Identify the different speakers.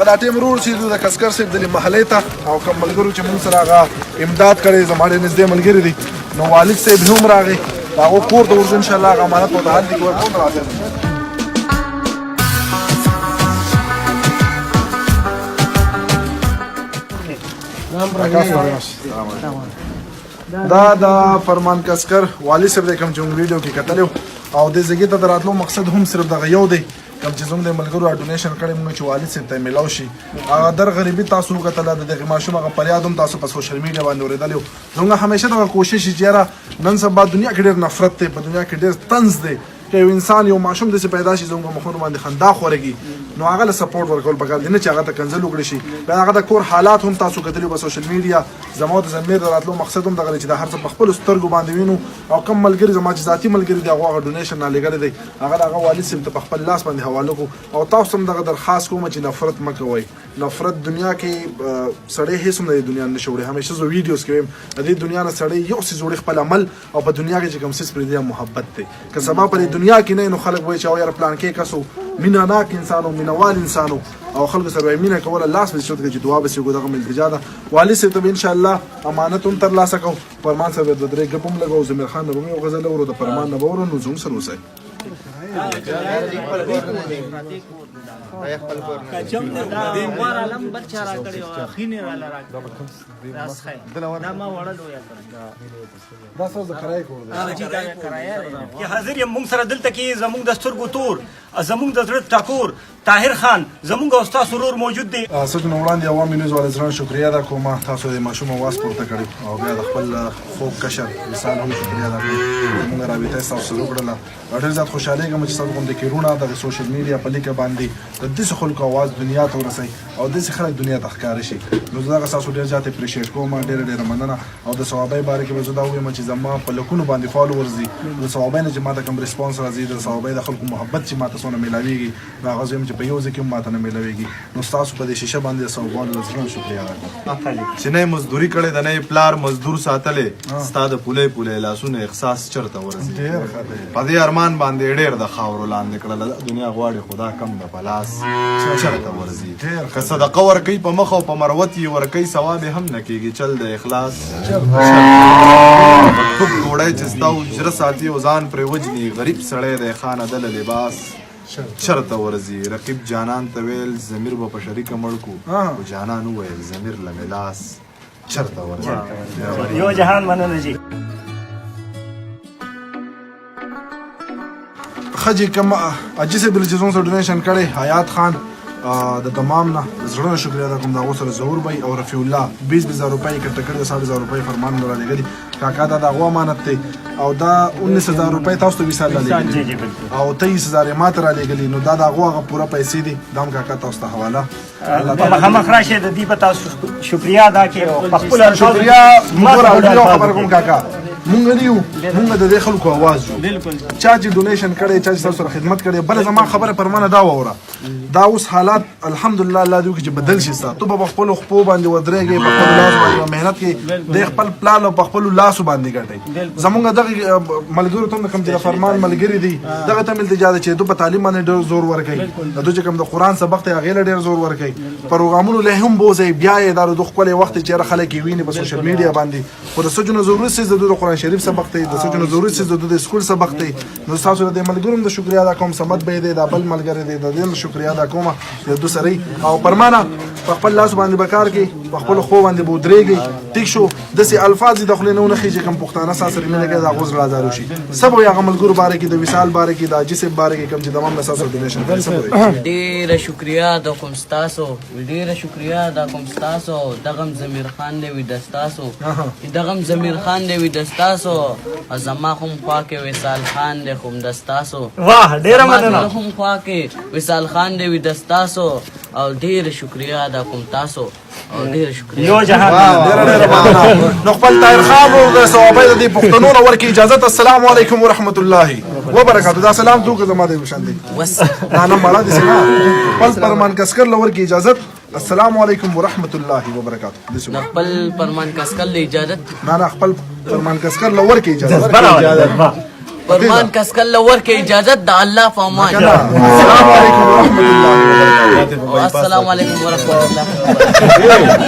Speaker 1: دا ټیم ورسېدو د کسکر صاحب دلې محلې ته او کوم ملګرو چې موږ سره هغه امداد کړی زما ډېر نږدې ملګري دي نو والد صاحب هم راغی د هغو کور ته ورځو انشاءالله هغه امانت ورته حل دي ورکوم راځئ دا د فرمان کسکر والي صاحب دی کوم چې موږ ویډیو کې کتلی او دې ځایګي ته د راتلو مقصد هم صرف دغه یو دی کوم چې زموږ د ملګرو ډونیشن کړی موږ چې والد صاحب ته یې میلاو شي هغه در غریبي تاسو وکتله د دغې ماشوم هغه فریاد هم تاسو په سوشل میډیا باندې اورېدلی و زموږ همیشه دغه کوشش چې یاره نن سبا دنیا کې ډېر نفرت دی په دنیا کې ډېر طنز دی که یو انسان یو ماشوم داسې پیدا شي زموږ مخونو باندې خندا خورېږي نو هغه له سپورټ ورکول پکار دي نه چې هغه ته کنځل وکړي شي بیا هغه د کور حالات هم تاسو کتلي په سوشل میډیا زما د ضمیر د راتلو مقصد هم دغه دی چې دا هر څه په خپلو سترګو باندې وینو او کم ملګري زما چې ذاتي ملګري دي هغو هغه ډونیشن رالیږلی دی هغه د هغه والد صاحب ته په خپل لاس باندې حواله کړو او تاسو هم دغه درخواست کوم چې نفرت مه کوئ نفرت دنیا کې سړی هېڅ هم د دې دنیا نه شي وړی همیشه زه ویډیوز کې وایم د دې دنیا نه سړی یو څیز وړي خپل عمل او په دنیا کې چې کوم څیز پرې دی محبت دی که سبا په دې دنیا کې نه نو خلک وایي چې او یاره پلان کې کس و مینه ناک انسان و مینهوال انسان و او خلکو سره به مینه کوله لاس به شوت کې چې دعا به سي وکړو دغه التجا ده والد صاحب ته به انشاءالله امانت هم ترلاسه کوو فرمان صاحب د درې ګپ هم لګو زمیر خان نه به مې یو غزل اورو د فرمان نه به اورو نو زموږ سره اوسئ
Speaker 2: حاضر یم موږ سره دلته کې زموږ د سترګو تور زموږ د زړه ټکور طاهر خان زموږ او ستاسو ورور موجود دی
Speaker 1: سچ نه وړاندې عوامي نیوز والے زړه شکریا ادا کوم تاسو د ماشوم आवाज پورته کړی او بیا د خپل خوب کشر مثال هم شکریا ادا کوم موږ رابطه تاسو سره وکړه ډېر زیات خوشاله یم چې تاسو کوم د کیرونه د سوشل میډیا په لیکه باندې د دې خلکو आवाज دنیا ته ورسي او د دې خلک دنیا ته ښکار شي نو زه تاسو ډېر زیات اپریشیټ کوم ډېر مننه او د ثوابای باره کې زه دا وایم چې زما په لکونو باندې فالوورز دي د ثوابای نه چې ماته کوم ریسپانس راځي د ثوابای د خلکو محبت چې ماته څونه ملاويږي هغه زم چې په یو ځکه ماته نه ملاويږي نو تاسو په دې شیشه باندې ثوابانو د زړه شکریا ادا کوم
Speaker 3: چې نه مزدوري کړي د نه پلار مزدور ساتلې ستاد پوله لاسونه احساس چرته ورسي په دې ارمان باندې ډېر د خاورو لاندې کړل دنیا غواړي خدا کم د پلاس چرته ورسي که صدقه ورکوي په مخ او په مروت یې ورکوي ثواب هم نه کېږي چل د اخلاص خوب ګوړی چې ستا اجره ساتي او ځان پرې وجني غریب سړی دی خانه دله لباس چرته ورځي رقیب جانان ته ویل ضمیر به په شریکه مړ کړو خو جانان وویل ضمیر له ملاس چرته ورځي
Speaker 2: یو جهان مننه جي
Speaker 1: خجی کوم اجي صاحب چې زموږ سره ډونیشن کړی حیات خان د تمام نه زړه شکریا ادا کوم دا غوسه ظهور بای او رفیع الله 20000 روپۍ کټ کړی 70000 روپۍ فرمان نه لګی کاکا دا غو امانت دی او دا 19000 روپۍ تاسو ته وسال لګی او 23000 ماته را لګلی نو دا غوغه پوره پیسې دي دام کاکا تاسو ته حواله
Speaker 2: الله هم خراشه د دې په تاسو شکریا ادا کړو خپل
Speaker 1: شکریا موږ خبر کوم کاکا مونږ دیو مونږ د دې خلکو आवाज یو بالکل چا چې ډونیشن کړي چا چې تاسو سره خدمت کړي بل زما خبره پرمانه دا وره دا اوس حالات الحمدلله الله دې چې بدل شي ستاسو په خپل خپل باندې ودرېږي په خپل لاس باندې مهنت کې د خپل پلان او په خپل لاس باندې ګټي زمونږ دغه ملګرو ته کوم چې فرمان ملګری دي دغه ته مل اجازه چې د تعلیم باندې ډېر زور ورکړي د چې کوم د قران سبق ته غیله ډېر زور ورکړي پروګرامونو له هم بوزي بیا یې د خپل وخت چې خلک ویني په سوشل میډیا باندې پر سجنو ضروري سي د قران شریف سبق ته د سجنو ضروري سي د سکول سبق ته نو تاسو د ملګرو د شکریا ادا کوم سمت به دې د بل ملګری دې د دې شکریا ادا کوم د دوسري او پرمانه په خپل لاس باندې بکار کې په خپل خو باندې بودريږي ټیک شو دسي الفاظ دخلونه نه خيږي کوم پښتانه ساسره نه لګي دا غوز لازم شي سبو یا ملګرو باره کې د وصال باره کې د جسم باره کې کوم چې تمام مساسو ډونیشن کوي سبو
Speaker 4: ډیر شکریا د کوم تاسو ډیر شکریا د کوم تاسو دغم ضمیر خان دی وي د تاسو دغم ضمیر خان دی وي د تاسو زما هم پاکه وصال خان دی کوم د تاسو
Speaker 2: واه ډیر مننه
Speaker 4: هم پاکه وصال خان دی وي د تاسو او ډیر شکریا د کوم تاسو او ډیر شکریا
Speaker 2: یو جهان
Speaker 1: ډیر نو خپل طاهر خان او ثوابای د پښتنو نو ورکه اجازه السلام علیکم ورحمت الله وبرکاته دا سلام تو زما د وشان دی انا مړه دي سلام خپل فرمان کسکر لور کی اجازه السلام علیکم ورحمت الله وبرکاته
Speaker 4: خپل فرمان کسکر له اجازه
Speaker 1: نه خپل فرمان کسکر لور کی اجازه
Speaker 4: فرمان کسکر لور کی اجازه د الله په امان
Speaker 1: السلام علیکم ورحمت الله وبرکاته
Speaker 4: والسلام علیکم ورحمۃ اللہ وبرکاتہ.